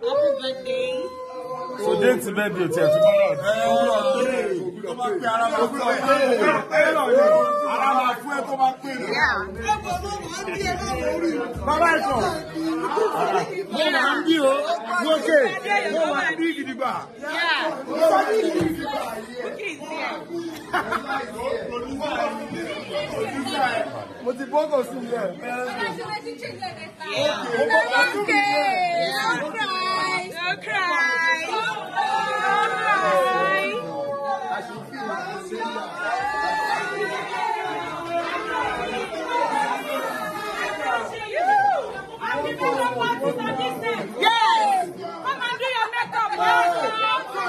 Happy birthday. So date birthday tomorrow. Don't cry. Yes! Come and do your makeup.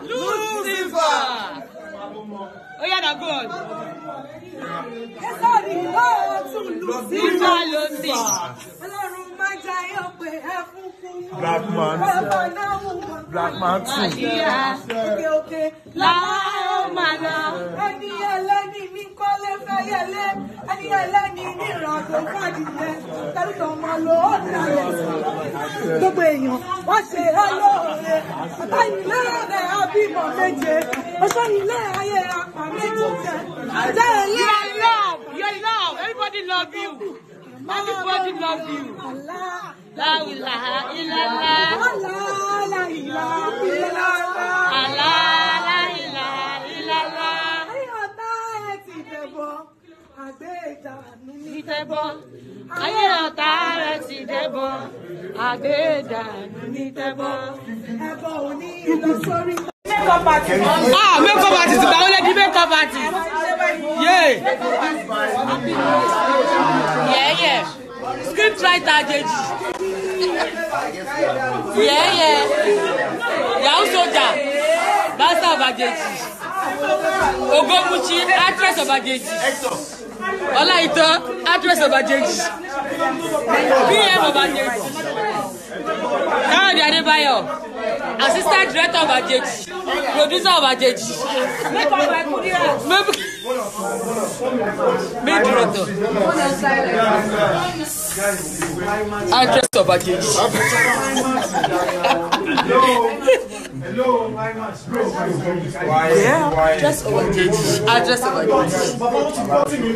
Lucifer! Oh yeah, that's good. Black man 2. Okay. Everybody love you. Everybody love you. La ilaha illallah. La ilaha illallah. La ilaha illallah. Ayé ọ̀tá rẹ̀ ti dẹ̀bọ̀, àgbédànù ní tẹ̀bọ̀. Ẹbọ òní lọ sórí. Makeup artist. Makeup artist. Ìgbà wo lẹ di makeup artist? Yeah. Script writer Ajeji. Yeah. Yahoo soldier. Master of Ajeji. Ogomuchi, actress of Ajeji. Olaito, actress of Ajeji. PM of Ajeji. Kayode Adebayo, assistant director of Ajeji. Producer of Ajeji. Main director. Actress of Ajeji. Hello, my man. Actress of Ajeji. Actress of Ajeji.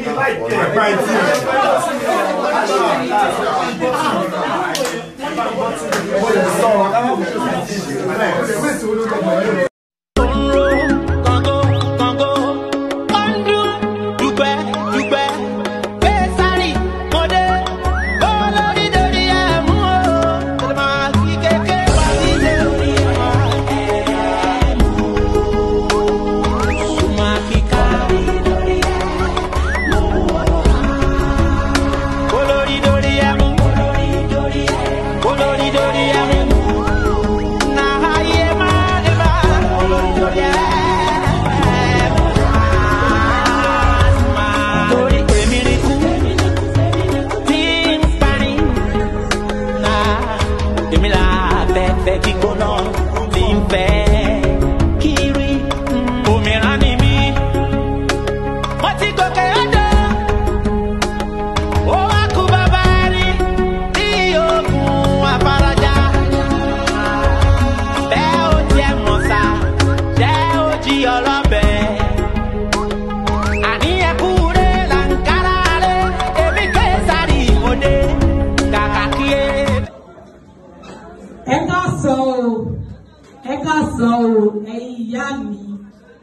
Ẹ̀yin ìyá mi,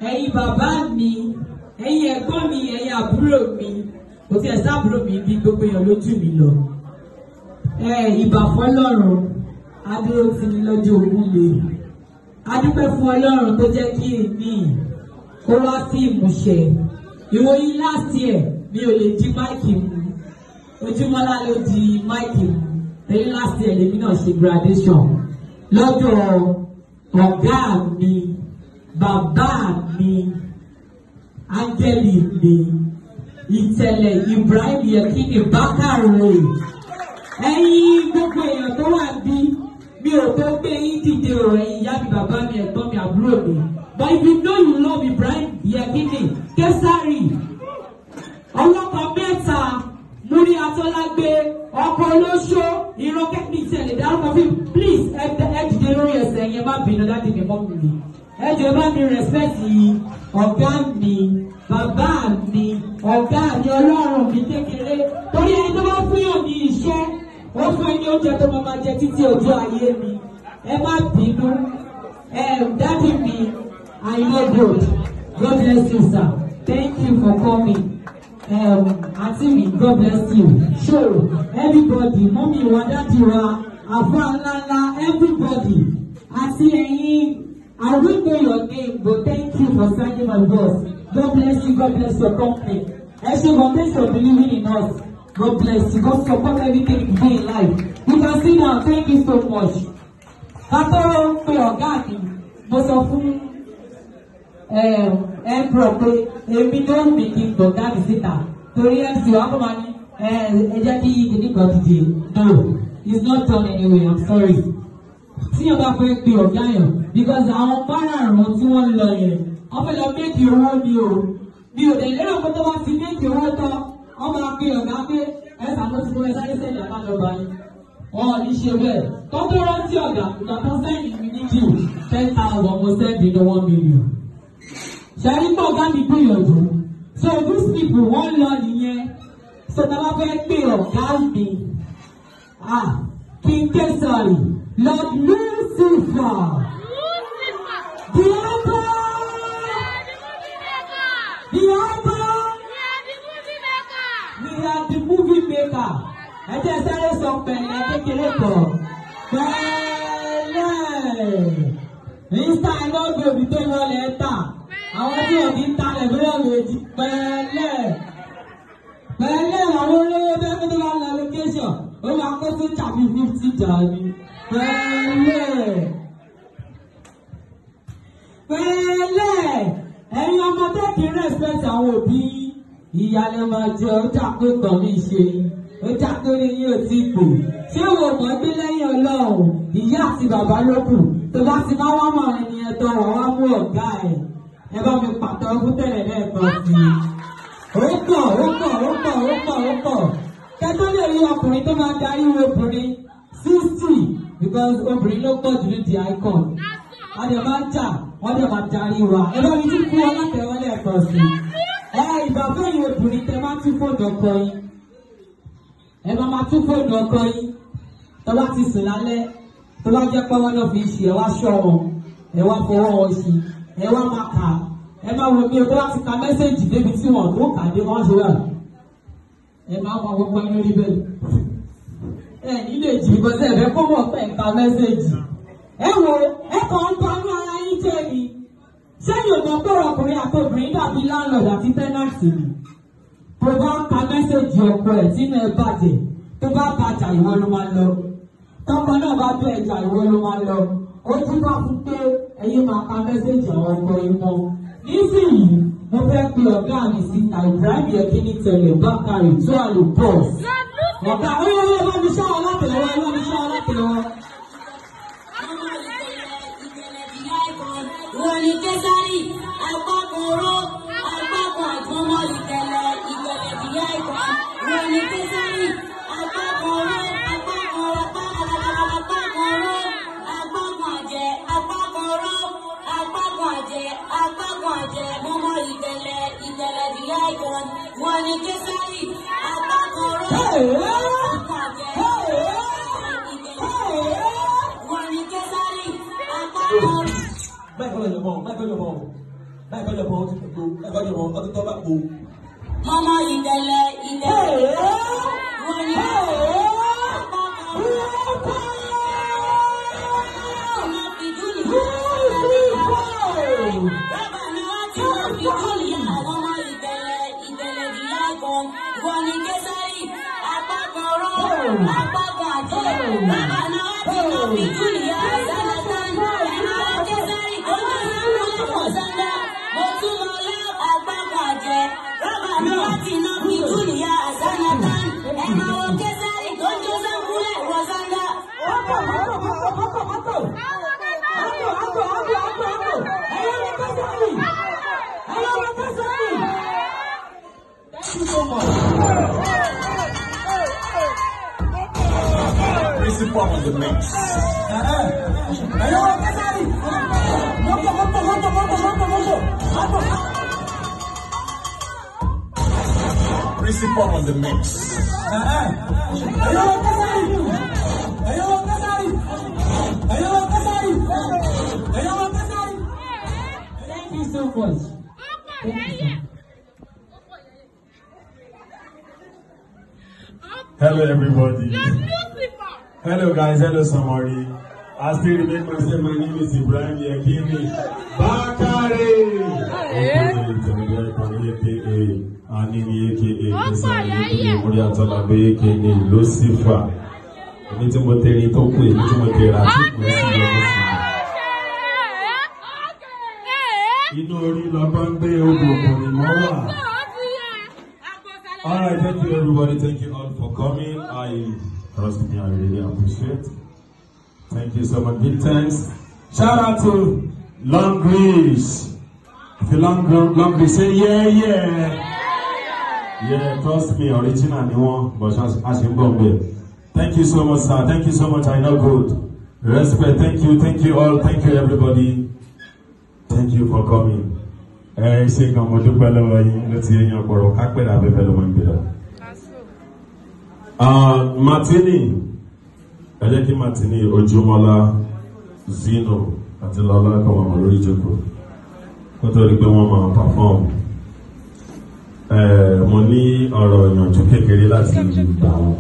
ẹ̀yin bàbá mi, ẹ̀yin ẹ̀gbọ́n mi, ẹ̀yin àbúrò mi, kò tí ẹ sábúrò mi bí gbogbo èèyàn lójú mi lọ. Ìbà fọ́lọ́run, adúró ti ní lọ́jọ́ ogun lè. Adúpẹ́ fún Ọlọ́run tó jẹ́ kí èmi kó wá sí ìmúṣẹ. Ìwòyí last year mi ò lè di máìkì mú. Ojúmọ́lá ló di máìkì mú. Èyí last year lèmi náà ṣe graduation. Lọ́dọ̀ ọ̀gá mi, bàbá mi, Áńgẹ́lì mi, Ìtẹ̀lẹ̀ Ibrahim Yekini Bákàrè. Ẹ̀yin gbogbo èèyàn tó wà bí mi ò tó gbé yín dìde o, ẹ̀yin ìyá mi, bàbá mi, ẹ̀gbọ́n mi, àbúrò mi. But if you know you love Ibrahim Yekini Kesari, ọlọ́pàá mẹ́ta, Múrí Atọ́lágbé, ọkọ̀ olóṣó, ìran kẹ́kìnì ìtẹ̀lẹ̀ dárúkọ fún mi. Please ẹ dìde lórí ẹsẹ̀ yẹn, má bínú láti fi mọ́ mi. Ẹ jọ̀ọ́ bá mi respect ọ̀gá mi, bàbá mi, ọ̀gá mi, ọlọ́run mi kékeré. Torí ẹni tó bá fún yàn ní iṣẹ́, ó fún ẹni oúnjẹ tó máa jẹ títí ọjọ́ ayé mi. Ẹ má bínú. Daddy mi, I know good. God bless you, sir. Thank you for coming. Aunty mi, God bless you. Sure, everybody, mommy wa, daddy wa, àfọ ńláńlá, everybody. Àti ẹ̀yin, I will know your name, but thank you for signing my voice. God bless you. God bless your company. Everyone, thanks for believing in us. God bless you. God support everything you do in life. You can sit down. Thank you so much. Kátó pé ọ̀gá mi, mo sọ fún Emperor pé èmi ló ń bì kí n gbọ̀ngá mi síta. Torí MC wa kọ́ máa ní ẹ jẹ́ kí nìkan dìde. No, it's not done anyway. I'm sorry. Tí yẹn bá fẹ́ pe ọ̀gá yẹn, because àwọn márààrún tí wọ́n lọ yẹn, wọ́n fẹ́ lọ méjì owó ni o. Mi ò dẹ̀ lérò pé tó bá ti méjì owó tán, wọ́n máa pe ọ̀gá pé ẹ̀sà ló ti kó ẹ sáré sẹ́yìn àbájọba yín. Wọ́n ò ní ṣe bẹ́ẹ̀. Tó tó rántí ọ̀gá, ìgbà tó sẹ́yìn mi ní jù 10,000 mo sẹ́yìn ní 1 million. Ṣẹ́rí pé ọ̀gá mi gbìyànjú. So these people wọ́n lọ nìyẹn. So tá a bá fẹ́ pe ọ̀gá mi, King Kesari, Lord Lucifer, the Emperor, we are the movie maker. Ẹ jẹ́ sáré sọ pẹ̀lẹ́ kékeré kan. Pẹ̀lẹ́. Mr. Ẹlọ́gbẹ̀bí tó wọlé ẹ̀ta. Àwọn tí òbí ń talẹ̀ bóyá méjì. Pẹ̀lẹ́. Pẹ̀lẹ́ àwọn olówó bẹ́ẹ̀ tó bá lọ location. Ó máa kó sí tàbí 50 jà ní. Pẹ̀lẹ́. Pẹ̀lẹ́. Ẹ̀yin ọmọdé kì í respect àwọn òbí. Ìyàlẹ̀ máa jẹ ọjà pé kàn ní ìṣe. Ọjà pé ní yín ò tí kù. Ṣé wo mọ̀ gbé lẹ́yìn Ọlọ́run? Ìyá àti bàbá ló kù. Tó bá ti máa wá mọ̀ ẹni ẹ̀tọ́ wọ̀ wá mú ọ̀gá ẹ̀. Ẹ bá mi pàtó ọdún tẹ̀lé lẹ́ẹ̀kan sí i. Ó pọ̀. Kẹ́tọ́ lè rí ọkùnrin tó máa darí obìnrin 60 because obìnrin ló pọ̀ jù ní the icon. Wọ́n dẹ̀ máa ń jà, wọ́n dẹ̀ máa darí wa. Ẹ bá mi tún kú ọ látẹ̀wọ́ lẹ́ẹ̀kan sí i. Ìbàbá yìí obìnrin tẹ máa tún fóònù ọkọ yín. Ẹ máa tún fóònù ọkọ yín. Tó bá ti sùn lálẹ́, tó bá jẹ́ pé wọ́n náà fi ṣe ẹ wá ṣọ́ wọn, ẹ wá fọwọ́ wọn sí, ẹ wá máa kà á. Ẹ máa wo bí o tó bá ti ka mẹ́sẹ̀jì débi tí wọ́n tó kà dé wọ́n ṣe wà. Ẹ máa wọ gbogbo ẹni rí bẹ́ẹ̀. Ẹ nílé jì because ẹ fẹ́ kó mọ̀ pé ẹ ka mẹ́sẹ̀jì. Ẹ wo ẹ kàn ń banú ara yín jẹ́ mi. Sẹ́yìn ògbọ́n pé ọkùnrin àti obìnrin dàbí landlord àti tenant ni. Tó bá ka mẹ́sẹ̀jì ọkọ ẹ̀ sínú ẹ bàjẹ́, tó bá bàjá ìwọ ló máa lọ. Tọ́kọ náà bá bẹ̀ ẹja ìwọ ló máa lọ. Ó tún bá fún pé ẹ̀yin máa ka mẹ́sẹ̀jì àwọn ọkọ yín mọ́. Nísìnyí, mo fẹ́ pe ọ̀gá mi síta Ibrahim Yekini tẹ̀lé Bákàrè tó àlè bọ́ọ̀s. Ọ̀gá ó bá mi ṣáwọ́ látẹ̀lẹ́wọ́, Wọ́n ní Kesari, àpapọ̀rọ̀, àpapọ̀ àgbọ̀mọ̀ ìtẹ̀lẹ̀ ìyá ìkọ̀. Wọ́n ní Kesari, àpapọ̀rọ̀, àpapọ̀ àjẹ́, mọ́mọ́ ìtẹ̀lẹ̀ ìyá ìkọ̀. Wọ́n ní Kesari, àpapọ̀rọ̀, àpapọ̀ àjẹ́, wọ́n ní Kesari, àpapọ̀rọ̀. Mama ìdẹ̀lẹ̀ wọ́n ní ọmọ fìdúlì bàbá náà tí wọ́n fìdúlì àwọn ọmọ ìdẹ̀lẹ̀ ìyá ẹ̀gbọ́n wọ́n ní Kesari àpapọ̀rọ̀ àpapọ̀ àjẹ́ bàbá náà tí wọ́n fìdúlì àṣàlàtàn ẹ̀rọ Kesari ọmọ ìlú ọ̀sán mo tún lọ lẹ́ àpapọ̀ Principal on the mix. Principal on the mix. Thank you so much. Thank you. Hello, everybody. Hello, guys. Hello, somebody. I still remember myself. My name is Ibrahim Yakini Bakare. AKA Lucifer. Alright, thank you everybody, thank you all for coming. Trust me, I really appreciate. Thank you so much. Big thanks. Shout out to Long Grease. If you Long Grease, say yeah. Yeah, trust me, original one, but as you go there. Thank you so much, sir. Thank you so much. I know good. Respect. Thank you all. Thank you everybody. Thank you for coming. Say come on, let's hear your poro. Martini, Eleki Martini, Ojumola, Zino, àti Lola come on, lórí ìjókòó. Kó tó rí pé wọ́n máa perform. Mo ní ọ̀rọ̀ ìyànjú kékeré láti gbà wọ́n.